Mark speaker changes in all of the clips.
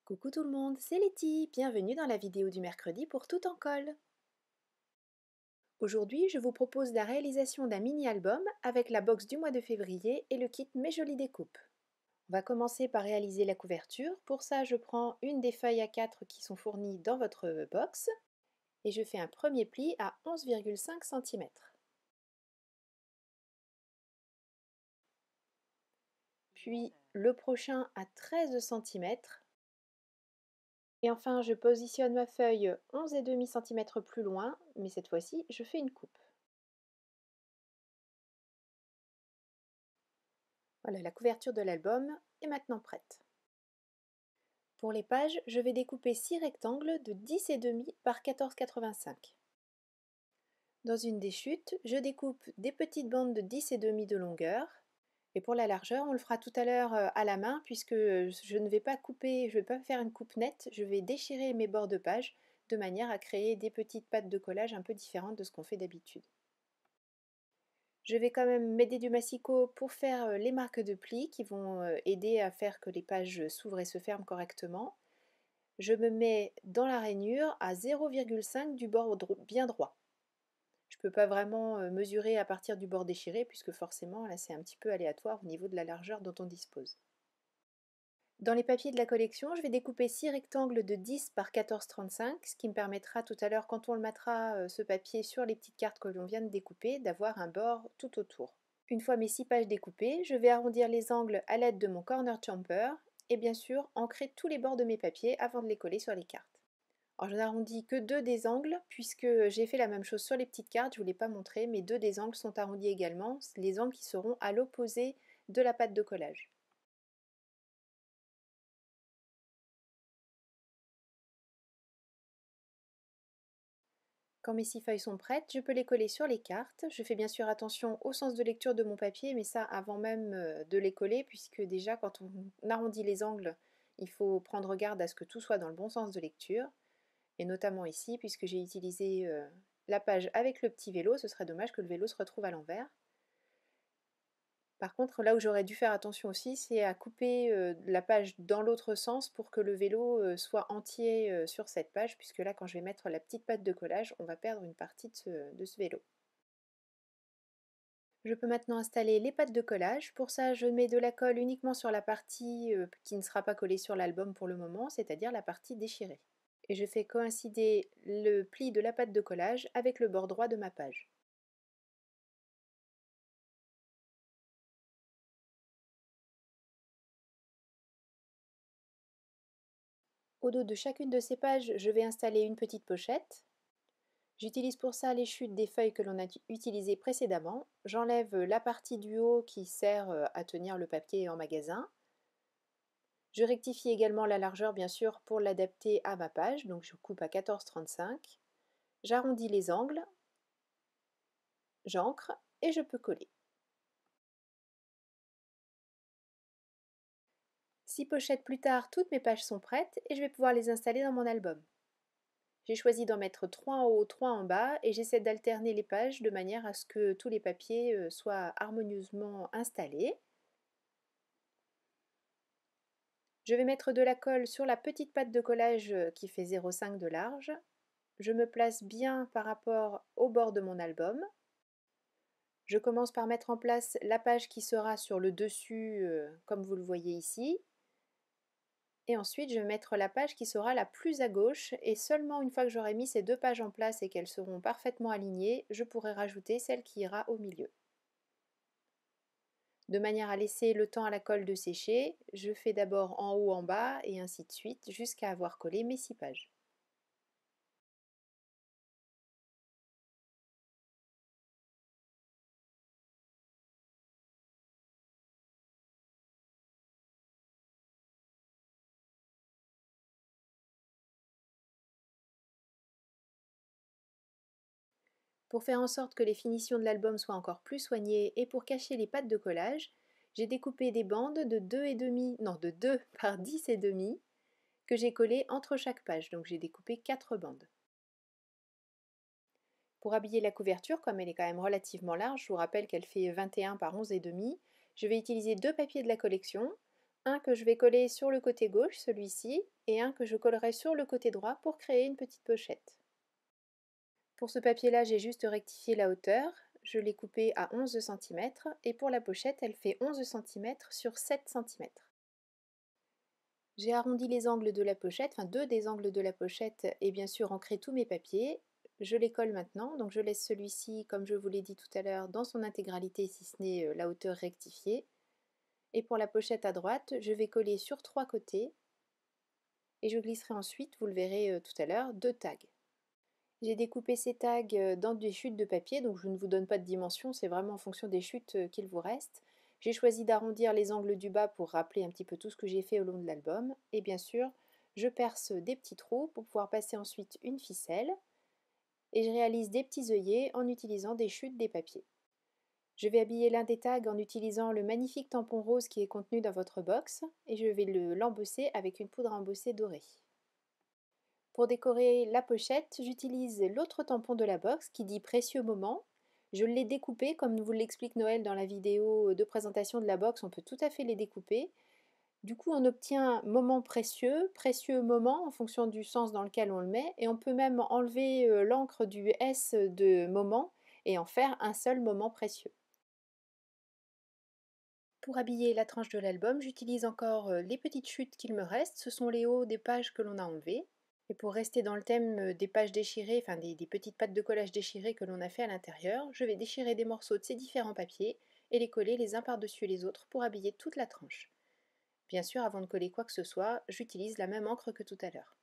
Speaker 1: Coucou tout le monde, c'est Letty, bienvenue dans la vidéo du mercredi pour Tout en colle. Aujourd'hui, je vous propose la réalisation d'un mini-album avec la box du mois de février et le kit Mes Jolies Découpes. On va commencer par réaliser la couverture. Pour ça, je prends une des feuilles A4 qui sont fournies dans votre box et je fais un premier pli à 11,5 cm. Puis le prochain à 13 cm. Et enfin, je positionne ma feuille 11,5 cm plus loin, mais cette fois-ci, je fais une coupe. Voilà, la couverture de l'album est maintenant prête. Pour les pages, je vais découper 6 rectangles de 10,5 par 14,85. Dans une des chutes, je découpe des petites bandes de 10,5 de longueur. Et pour la largeur, on le fera tout à l'heure à la main puisque je ne vais pas couper, je ne vais pas faire une coupe nette, je vais déchirer mes bords de page de manière à créer des petites pattes de collage un peu différentes de ce qu'on fait d'habitude. Je vais quand même m'aider du massicot pour faire les marques de plis qui vont aider à faire que les pages s'ouvrent et se ferment correctement. Je me mets dans la rainure à 0,5 du bord bien droit. Je ne peux pas vraiment mesurer à partir du bord déchiré puisque forcément là c'est un petit peu aléatoire au niveau de la largeur dont on dispose. Dans les papiers de la collection, je vais découper 6 rectangles de 10 par 14,35, ce qui me permettra tout à l'heure, quand on le mettra ce papier sur les petites cartes que l'on vient de découper, d'avoir un bord tout autour. Une fois mes 6 pages découpées, je vais arrondir les angles à l'aide de mon corner jumper et bien sûr ancrer tous les bords de mes papiers avant de les coller sur les cartes. Alors je n'arrondis que 2 des angles puisque j'ai fait la même chose sur les petites cartes, je ne vous l'ai pas montré, mais 2 des angles sont arrondis également, les angles qui seront à l'opposé de la pâte de collage. Quand mes 6 feuilles sont prêtes, je peux les coller sur les cartes. Je fais bien sûr attention au sens de lecture de mon papier, mais ça avant même de les coller, puisque déjà quand on arrondit les angles, il faut prendre garde à ce que tout soit dans le bon sens de lecture. Et notamment ici, puisque j'ai utilisé la page avec le petit vélo, ce serait dommage que le vélo se retrouve à l'envers. Par contre, là où j'aurais dû faire attention aussi, c'est à couper la page dans l'autre sens pour que le vélo soit entier sur cette page, puisque là, quand je vais mettre la petite patte de collage, on va perdre une partie de ce vélo. Je peux maintenant installer les pattes de collage. Pour ça, je mets de la colle uniquement sur la partie qui ne sera pas collée sur l'album pour le moment, c'est-à-dire la partie déchirée. Et je fais coïncider le pli de la patte de collage avec le bord droit de ma page. Au dos de chacune de ces pages, je vais installer une petite pochette. J'utilise pour ça les chutes des feuilles que l'on a utilisées précédemment. J'enlève la partie du haut qui sert à tenir le papier en magasin. Je rectifie également la largeur bien sûr pour l'adapter à ma page, donc je coupe à 14,35. J'arrondis les angles, j'ancre et je peux coller. 6 pochettes plus tard, toutes mes pages sont prêtes et je vais pouvoir les installer dans mon album. J'ai choisi d'en mettre 3 en haut, 3 en bas et j'essaie d'alterner les pages de manière à ce que tous les papiers soient harmonieusement installés. Je vais mettre de la colle sur la petite patte de collage qui fait 0,5 de large. Je me place bien par rapport au bord de mon album. Je commence par mettre en place la page qui sera sur le dessus comme vous le voyez ici. Et ensuite, je vais mettre la page qui sera la plus à gauche et seulement une fois que j'aurai mis ces 2 pages en place et qu'elles seront parfaitement alignées, je pourrai rajouter celle qui ira au milieu. De manière à laisser le temps à la colle de sécher, je fais d'abord en haut, en bas et ainsi de suite jusqu'à avoir collé mes 6 pages. Pour faire en sorte que les finitions de l'album soient encore plus soignées et pour cacher les pattes de collage, j'ai découpé des bandes de 2 par 10,5 que j'ai collées entre chaque page, donc j'ai découpé 4 bandes. Pour habiller la couverture, comme elle est quand même relativement large, je vous rappelle qu'elle fait 21 par 11,5, je vais utiliser 2 papiers de la collection, Un que je vais coller sur le côté gauche, celui-ci, et un que je collerai sur le côté droit pour créer une petite pochette. Pour ce papier-là, j'ai juste rectifié la hauteur. Je l'ai coupé à 11 cm et pour la pochette, elle fait 11 cm sur 7 cm. J'ai arrondi les angles de la pochette, enfin deux des angles de la pochette et bien sûr ancré tous mes papiers. Je les colle maintenant, donc je laisse celui-ci, comme je vous l'ai dit tout à l'heure, dans son intégralité si ce n'est la hauteur rectifiée. Et pour la pochette à droite, je vais coller sur 3 côtés et je glisserai ensuite, vous le verrez tout à l'heure, 2 tags. J'ai découpé ces tags dans des chutes de papier, donc je ne vous donne pas de dimension, c'est vraiment en fonction des chutes qu'il vous reste. J'ai choisi d'arrondir les angles du bas pour rappeler un petit peu tout ce que j'ai fait au long de l'album. Et bien sûr, je perce des petits trous pour pouvoir passer ensuite une ficelle. Et je réalise des petits œillets en utilisant des chutes des papiers. Je vais habiller l'un des tags en utilisant le magnifique tampon rose qui est contenu dans votre box et je vais l'embosser avec une poudre à embosser dorée. Pour décorer la pochette, j'utilise l'autre tampon de la box qui dit Précieux moment. Je l'ai découpé comme vous l'explique Noël dans la vidéo de présentation de la box, on peut tout à fait les découper. Du coup, on obtient moment précieux, précieux moment en fonction du sens dans lequel on le met et on peut même enlever l'encre du S de moment et en faire un seul moment précieux. Pour habiller la tranche de l'album, j'utilise encore les petites chutes qu'il me reste, ce sont les hauts des pages que l'on a enlevées. Et pour rester dans le thème des pages déchirées, enfin des petites pattes de collage déchirées que l'on a fait à l'intérieur, je vais déchirer des morceaux de ces différents papiers et les coller les uns par-dessus les autres pour habiller toute la tranche. Bien sûr, avant de coller quoi que ce soit, j'utilise la même encre que tout à l'heure.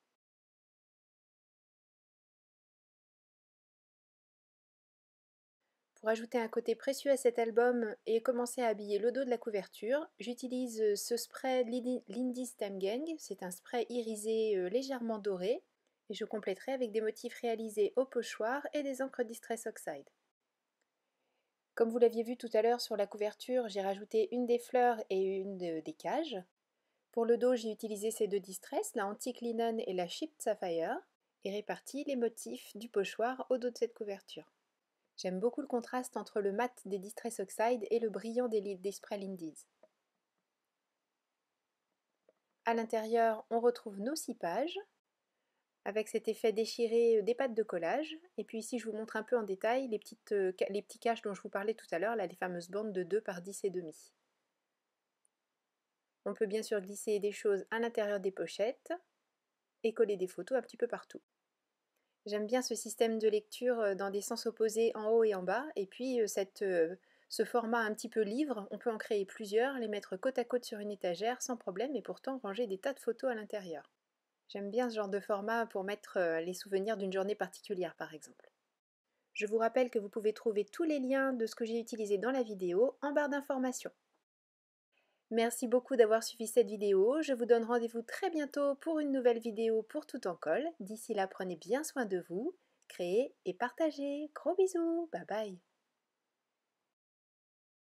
Speaker 1: Pour ajouter un côté précieux à cet album et commencer à habiller le dos de la couverture, j'utilise ce spray Lindy Stem Gang, c'est un spray irisé légèrement doré, et je compléterai avec des motifs réalisés au pochoir et des encres Distress Oxide. Comme vous l'aviez vu tout à l'heure sur la couverture, j'ai rajouté une des fleurs et une des cages. Pour le dos, j'ai utilisé ces deux Distress, la Antique Linen et la Chipped Sapphire, et réparti les motifs du pochoir au dos de cette couverture. J'aime beaucoup le contraste entre le mat des Distress Oxide et le brillant des Spray Lindies. À l'intérieur, on retrouve nos 6 pages, avec cet effet déchiré des pattes de collage. Et puis ici, je vous montre un peu en détail les petits caches dont je vous parlais tout à l'heure, là, les fameuses bandes de 2 par 10 et demi. On peut bien sûr glisser des choses à l'intérieur des pochettes et coller des photos un petit peu partout. J'aime bien ce système de lecture dans des sens opposés en haut et en bas, et puis ce format un petit peu livre, on peut en créer plusieurs, les mettre côte à côte sur une étagère sans problème et pourtant ranger des tas de photos à l'intérieur. J'aime bien ce genre de format pour mettre les souvenirs d'une journée particulière par exemple. Je vous rappelle que vous pouvez trouver tous les liens de ce que j'ai utilisé dans la vidéo en barre d'informations. Merci beaucoup d'avoir suivi cette vidéo. Je vous donne rendez-vous très bientôt pour une nouvelle vidéo pour Tout en colle. D'ici là, prenez bien soin de vous, créez et partagez. Gros bisous, bye bye.